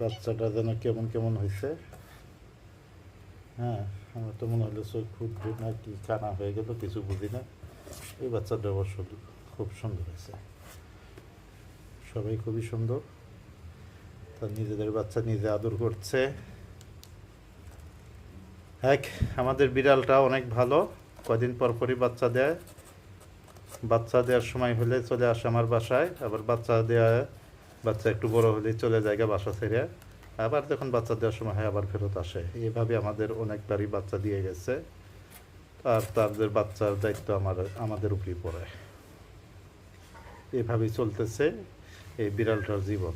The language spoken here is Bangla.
বাচ্চাটা যেন কেমন কেমন হয়েছে। হ্যাঁ, আমার তো মনে হলো চোখ ফুটবে না কি কানা হয়ে গেল, কিছু বুঝি না। এই বাচ্চাটা অবশ্য খুব সুন্দর হয়েছে। সবাই খুবই সুন্দর, তার নিজেদের বাচ্চা নিজে আদর করছে। আমাদের বিড়ালটা অনেক ভালো, কদিন পর পরই বাচ্চা দেয়। বাচ্চা দেওয়ার সময় হলে চলে আসে আমার বাসায়, আবার বাচ্চা একটু বড় হলে চলে যায় বাসা ছেড়ে, আবার যখন বাচ্চা দেওয়ার সময় হয় আবার ফেরত আসে। এইভাবে আমাদের অনেকবারই বাচ্চা দিয়ে গেছে, আর তাদের বাচ্চার দায়িত্ব আমাদের উপরেই পড়ে। এভাবেই চলতেছে এই বিড়ালটার জীবন।